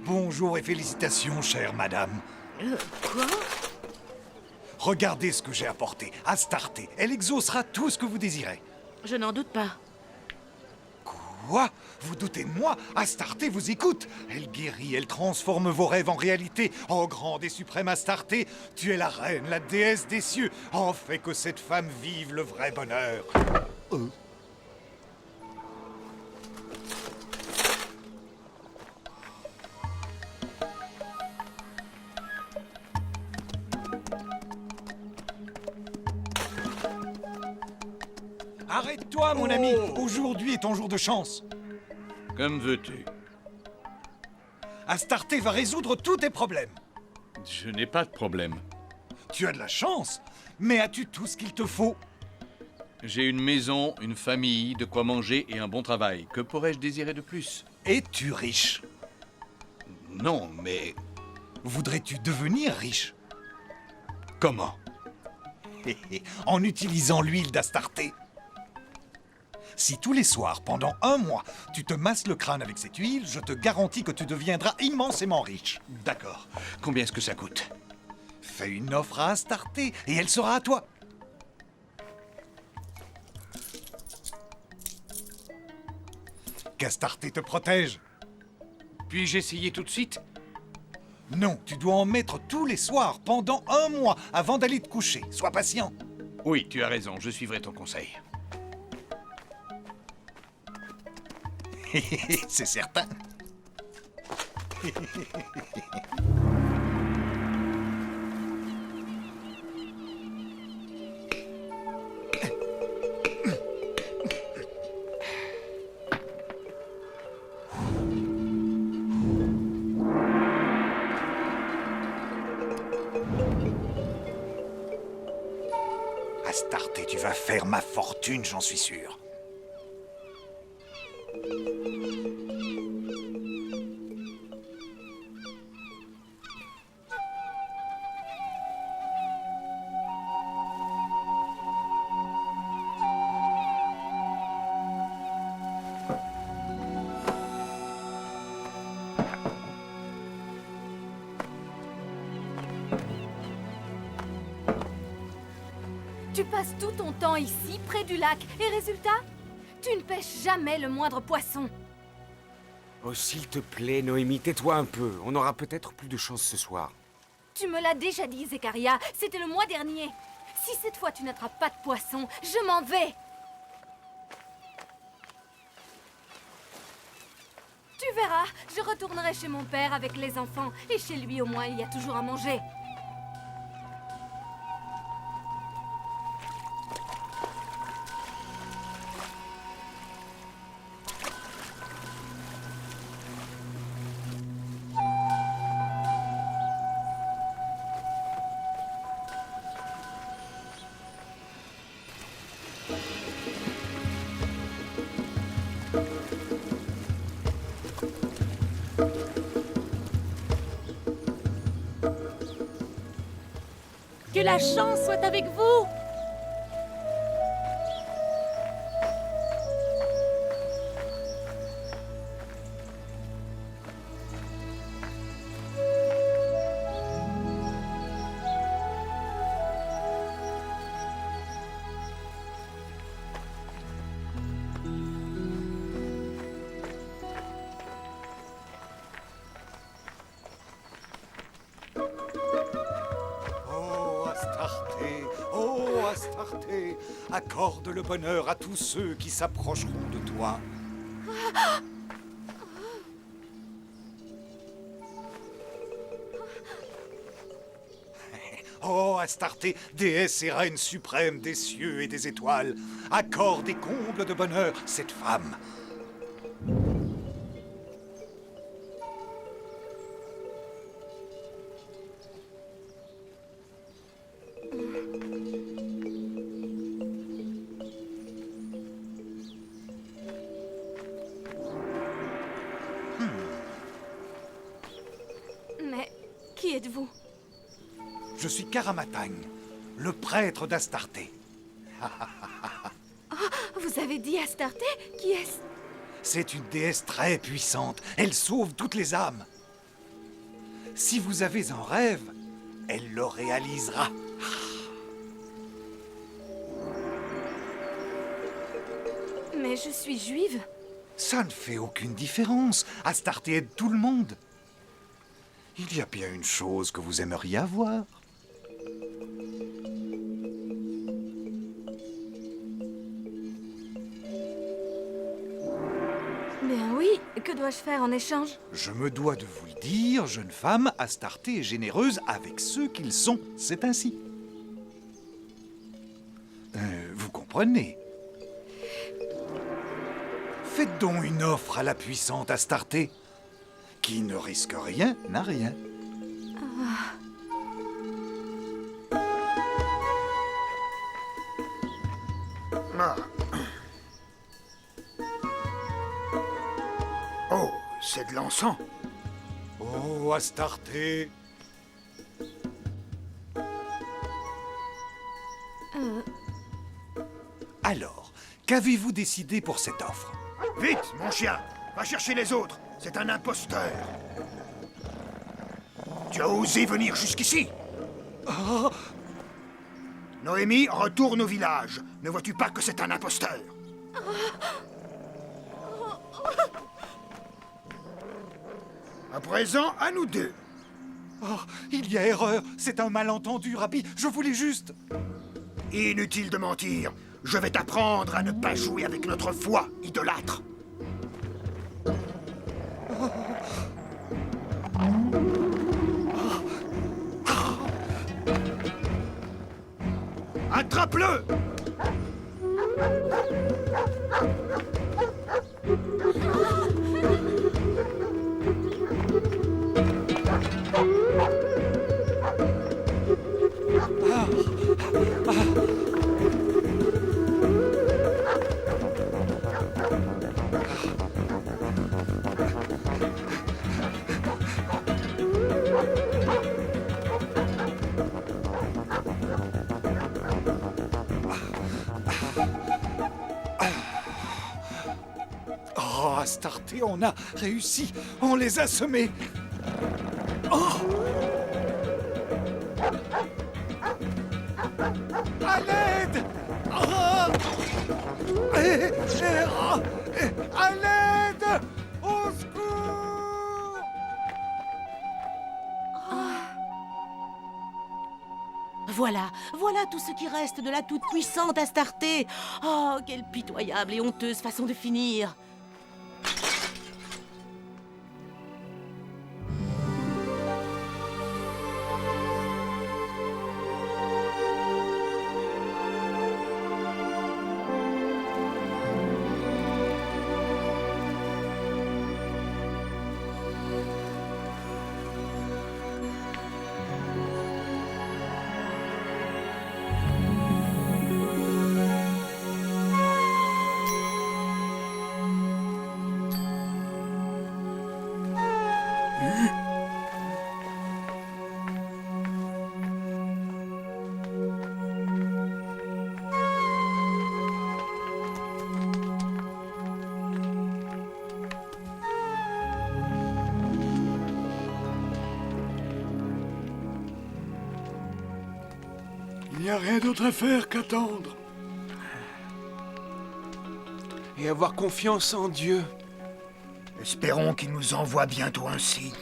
Bonjour et félicitations, chère madame. Quoi? Regardez ce que j'ai apporté. Astarté, elle exaucera tout ce que vous désirez. Je n'en doute pas. Quoi? Vous doutez de moi? Astarté vous écoute. Elle guérit, elle transforme vos rêves en réalité. Oh, grande et suprême Astarté, tu es la reine, la déesse des cieux. Oh, fais que cette femme vive le vrai bonheur. Arrête-toi, mon ami. Aujourd'hui est ton jour de chance. Comme veux-tu. Astarté va résoudre tous tes problèmes. Je n'ai pas de problème. Tu as de la chance, mais as-tu tout ce qu'il te faut? J'ai une maison, une famille, de quoi manger et un bon travail. Que pourrais-je désirer de plus? Es-tu riche? Non, mais... Voudrais-tu devenir riche? Comment? En utilisant l'huile d'Astarté. Si tous les soirs, pendant 1 mois, tu te masses le crâne avec cette huile, je te garantis que tu deviendras immensément riche. D'accord. Combien est-ce que ça coûte? Fais une offre à Astarté et elle sera à toi. Qu'Astarté te protège. Puis-je essayer tout de suite? Non, tu dois en mettre tous les soirs, pendant 1 mois, avant d'aller te coucher. Sois patient. Oui, tu as raison, je suivrai ton conseil. C'est certain. Astarté, tu vas faire ma fortune, j'en suis sûr. Tu passes tout ton temps ici, près du lac, et résultat, tu ne pêches jamais le moindre poisson. Oh, s'il te plaît, Noémie, tais-toi un peu. On aura peut-être plus de chance ce soir. Tu me l'as déjà dit, Zekaria, c'était le mois dernier. Si cette fois tu n'attrapes pas de poisson, je m'en vais. Tu verras, je retournerai chez mon père avec les enfants, et chez lui au moins il y a toujours à manger. Que la chance soit avec vous! Oh, Astarté, accorde le bonheur à tous ceux qui s'approcheront de toi. Oh, Astarté, déesse et reine suprême des cieux et des étoiles, accorde et comble de bonheur cette femme. Mais qui êtes-vous? Je suis Karamatagne, le prêtre d'Astarté. Vous avez dit Astarté? Qui est-ce? C'est une déesse très puissante. Elle sauve toutes les âmes. Si vous avez un rêve, elle le réalisera. Mais je suis juive. Ça ne fait aucune différence. Astarté aide tout le monde. Il y a bien une chose que vous aimeriez avoir. Bien oui, que dois-je faire en échange? Je me dois de vous le dire, jeune femme, Astarté est généreuse avec ceux qu'ils sont. C'est ainsi. Vous comprenez? Faites donc une offre à la puissante Astarté. Qui ne risque rien n'a rien. Ah. Oh, c'est de l'encens. Oh, Astarté. Alors, qu'avez-vous décidé pour cette offre? Vite, mon chien, va chercher les autres. C'est un imposteur. Tu as osé venir jusqu'ici? Noémie, retourne au village. Ne vois-tu pas que c'est un imposteur? À présent, à nous deux. Oh, il y a erreur. C'est un malentendu, Rabbi. Je voulais juste... Inutile de mentir. Je vais t'apprendre à ne pas jouer avec notre foi, idolâtre. Attrape-le! Oh, Astarté, on a réussi. On les a semés. Oh! À l'aide! Oh! À l'aide! Au secours! Voilà tout ce qui reste de la toute-puissante Astarté. Oh, quelle pitoyable et honteuse façon de finir. Il n'y a rien d'autre à faire qu'attendre. Et avoir confiance en Dieu. Espérons qu'il nous envoie bientôt un signe.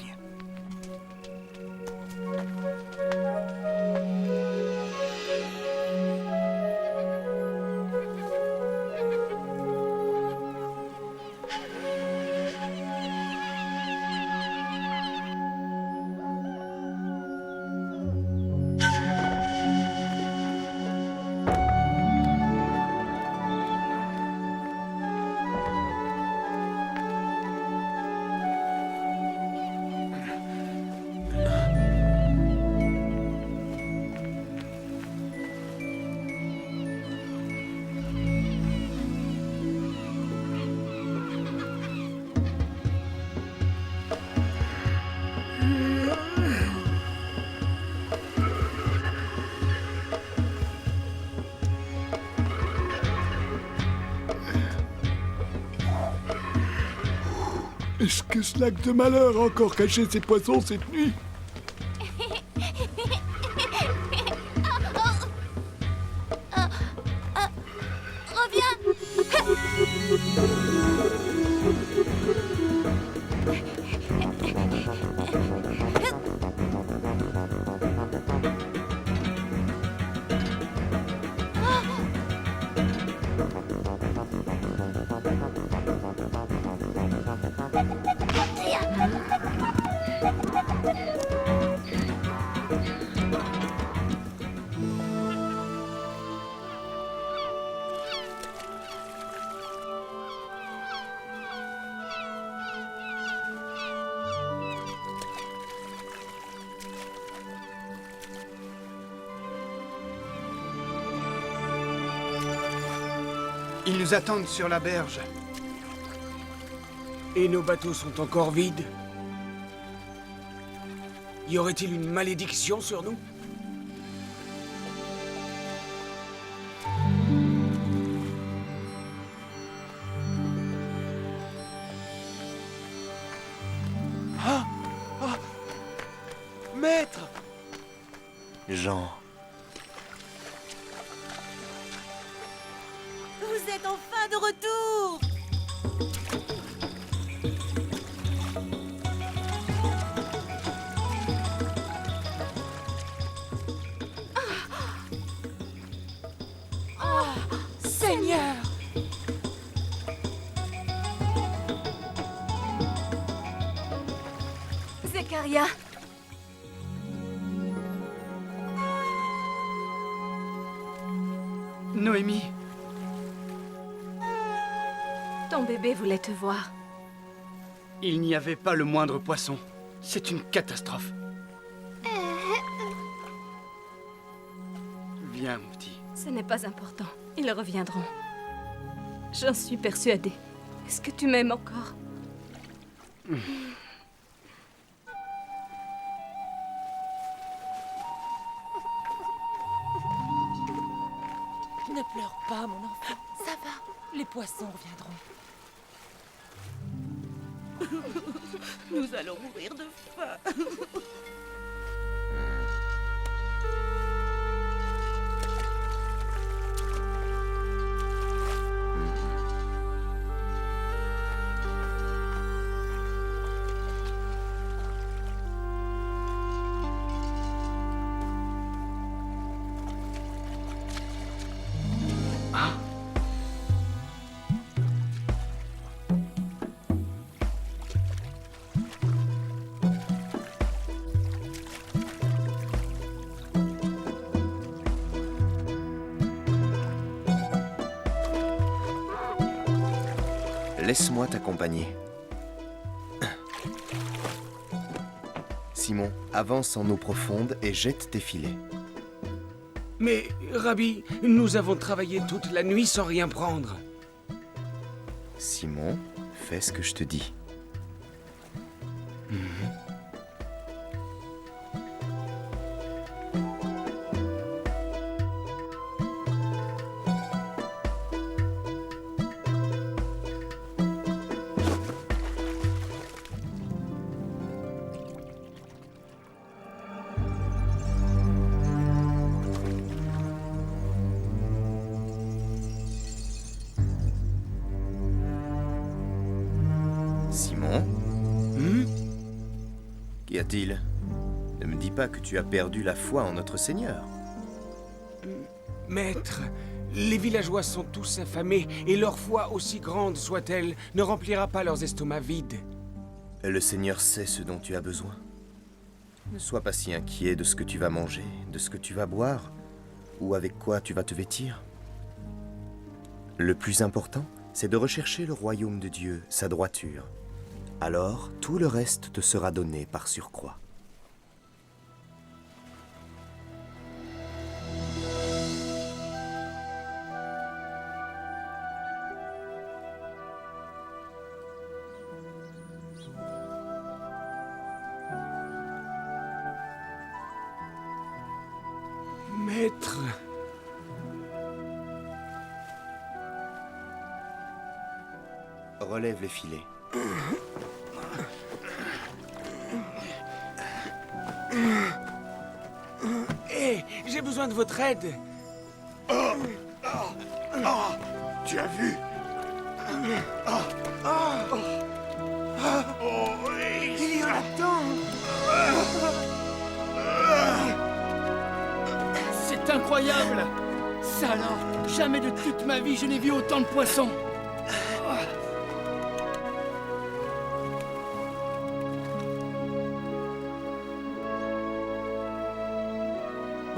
Est-ce que ce lac de malheur a encore caché ses poissons cette nuit? Ils nous attendent sur la berge. Et nos bateaux sont encore vides. Y aurait-il une malédiction sur nous? Maître! Jean. Vous êtes enfin de retour! Seigneur! Zekaria! Noémie, Ton bébé voulait te voir. il n'y avait pas le moindre poisson. C'est une catastrophe. Viens, mon petit. Ce n'est pas important. Ils reviendront. J'en suis persuadée. Est-ce que tu m'aimes encore? Ne pleure pas, mon enfant. Ça va. Les poissons reviendront. Nous allons mourir de faim. Laisse-moi t'accompagner. Simon, avance en eau profonde et jette tes filets. Mais, Rabbi, nous avons travaillé toute la nuit sans rien prendre. Simon, fais ce que je te dis. Simon, qu'y a-t-il? Ne me dis pas que tu as perdu la foi en notre Seigneur. Maître, les villageois sont tous affamés et leur foi, aussi grande soit-elle, ne remplira pas leurs estomacs vides. Le Seigneur sait ce dont tu as besoin. Ne sois pas si inquiet de ce que tu vas manger, de ce que tu vas boire, ou avec quoi tu vas te vêtir. Le plus important, c'est de rechercher le royaume de Dieu, sa droiture. Alors, tout le reste te sera donné par surcroît. Maître... Relève les filets. Hé, j'ai besoin de votre aide. Tu as vu? Il y en a tant. C'est incroyable! Ça alors, jamais de toute ma vie je n'ai vu autant de poissons!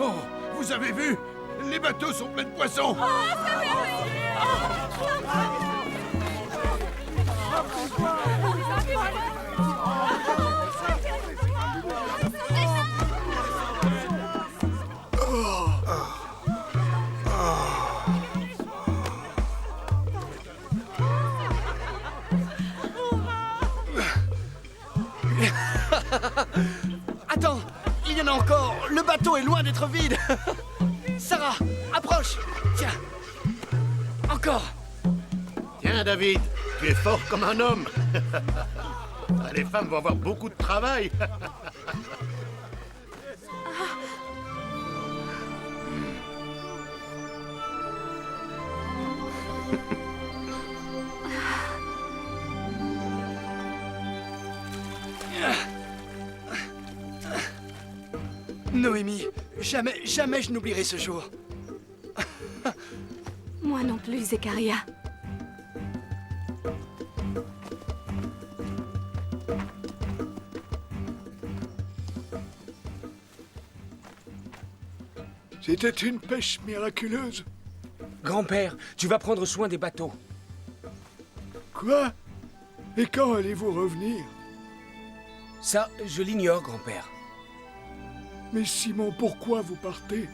Oh, vous avez vu? Les bateaux sont pleins de poissons. Attends, il y en a encore! Le bateau est loin d'être vide! Sarah, approche! Tiens! Encore! Tiens, David, tu es fort comme un homme. Les femmes vont avoir beaucoup de travail. Noémie, jamais je n'oublierai ce jour. Moi non plus, Zechariah. C'était une pêche miraculeuse. Grand-père, tu vas prendre soin des bateaux. Quoi? Et quand allez-vous revenir? Ça, je l'ignore, grand-père. Mais Simon, pourquoi vous partez?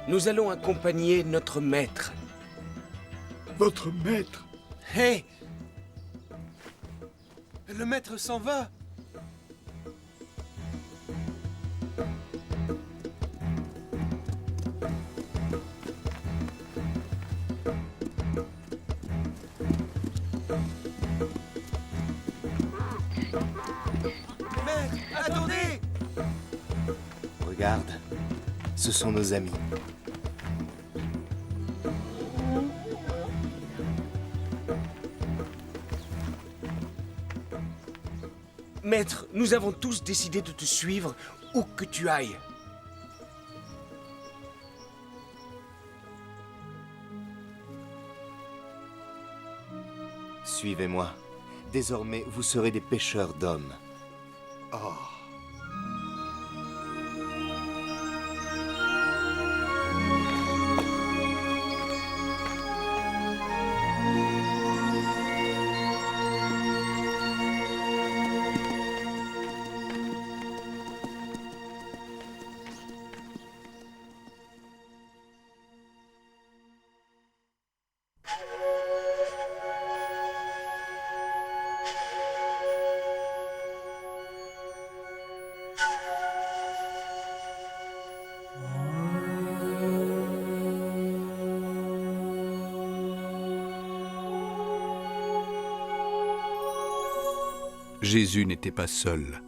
Nous allons accompagner notre maître. Votre maître? Hé! Le maître s'en va. Maître, attendez! Regarde, ce sont nos amis. Maître, nous avons tous décidé de te suivre où que tu ailles. Suivez-moi. Désormais, vous serez des pêcheurs d'hommes. Oh. Jésus n'était pas seul.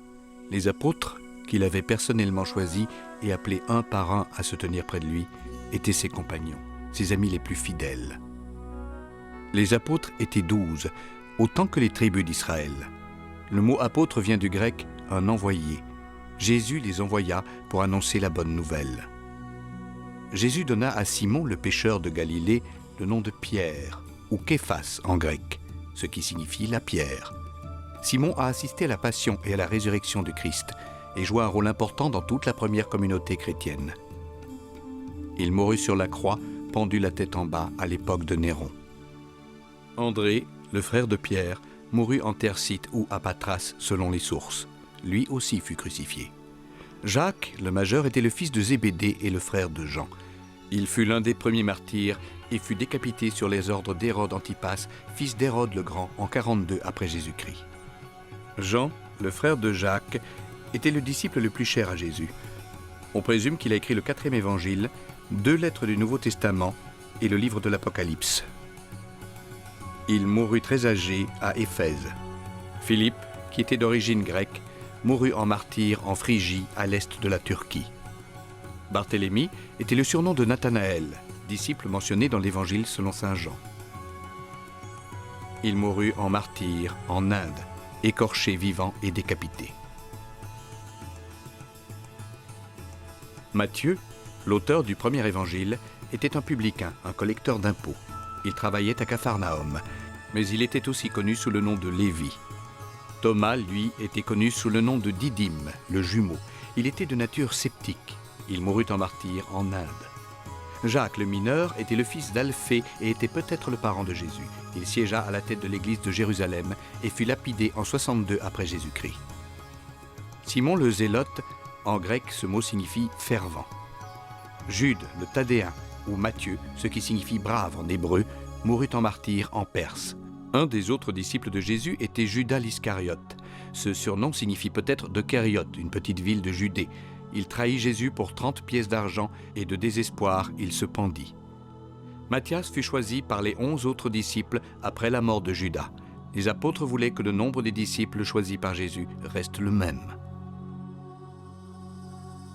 Les apôtres, qu'il avait personnellement choisis et appelés un par un à se tenir près de lui, étaient ses compagnons, ses amis les plus fidèles. Les apôtres étaient 12, autant que les tribus d'Israël. Le mot apôtre vient du grec « un envoyé ». Jésus les envoya pour annoncer la bonne nouvelle. Jésus donna à Simon, le pêcheur de Galilée, le nom de Pierre, ou Képhas en grec, ce qui signifie la pierre. Simon a assisté à la passion et à la résurrection du Christ et joua un rôle important dans toute la première communauté chrétienne. Il mourut sur la croix, pendu la tête en bas à l'époque de Néron. André, le frère de Pierre, mourut en Thersites ou à Patras selon les sources. Lui aussi fut crucifié. Jacques, le majeur, était le fils de Zébédée et le frère de Jean. Il fut l'un des premiers martyrs et fut décapité sur les ordres d'Hérode Antipas, fils d'Hérode le Grand, en 42 après Jésus-Christ. Jean, le frère de Jacques, était le disciple le plus cher à Jésus. On présume qu'il a écrit le 4e évangile, 2 lettres du Nouveau Testament et le livre de l'Apocalypse. Il mourut très âgé à Éphèse. Philippe, qui était d'origine grecque, mourut en martyr en Phrygie, à l'est de la Turquie. Barthélemy était le surnom de Nathanaël, disciple mentionné dans l'Évangile selon saint Jean. Il mourut en martyr en Inde, écorché vivant et décapité. Matthieu, l'auteur du premier évangile, était un publicain, un collecteur d'impôts. Il travaillait à Capharnaüm, mais il était aussi connu sous le nom de Lévi. Thomas, lui, était connu sous le nom de Didyme, le jumeau. Il était de nature sceptique. Il mourut en martyr en Inde. Jacques le mineur était le fils d'Alphée et était peut-être le parent de Jésus. Il siégea à la tête de l'église de Jérusalem et fut lapidé en 62 après Jésus-Christ. Simon le Zélote, en grec ce mot signifie fervent. Jude le Thaddéen, ou Matthieu, ce qui signifie brave en hébreu, mourut en martyr en Perse. Un des autres disciples de Jésus était Judas l'Iscariote. Ce surnom signifie peut-être de Kériote, une petite ville de Judée. Il trahit Jésus pour 30 pièces d'argent et de désespoir, il se pendit. Matthias fut choisi par les 11 autres disciples après la mort de Judas. Les apôtres voulaient que le nombre des disciples choisis par Jésus reste le même.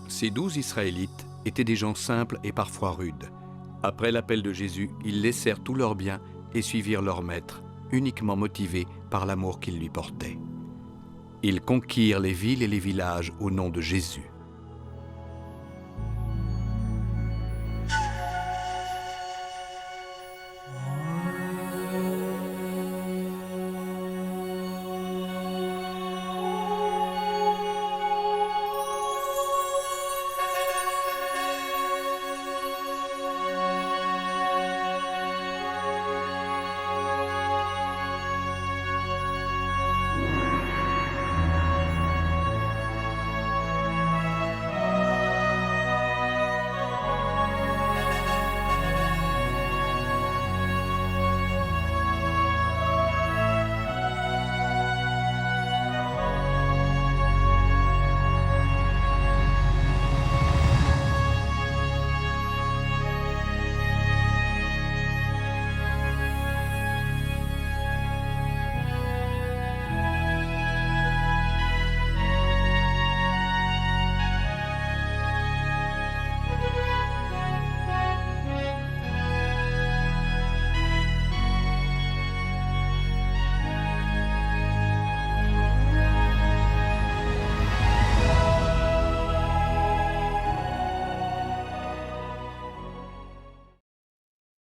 Ces 12 Israélites étaient des gens simples et parfois rudes. Après l'appel de Jésus, ils laissèrent tous leurs biens et suivirent leur maître, uniquement motivés par l'amour qu'ils lui portaient. Ils conquirent les villes et les villages au nom de Jésus.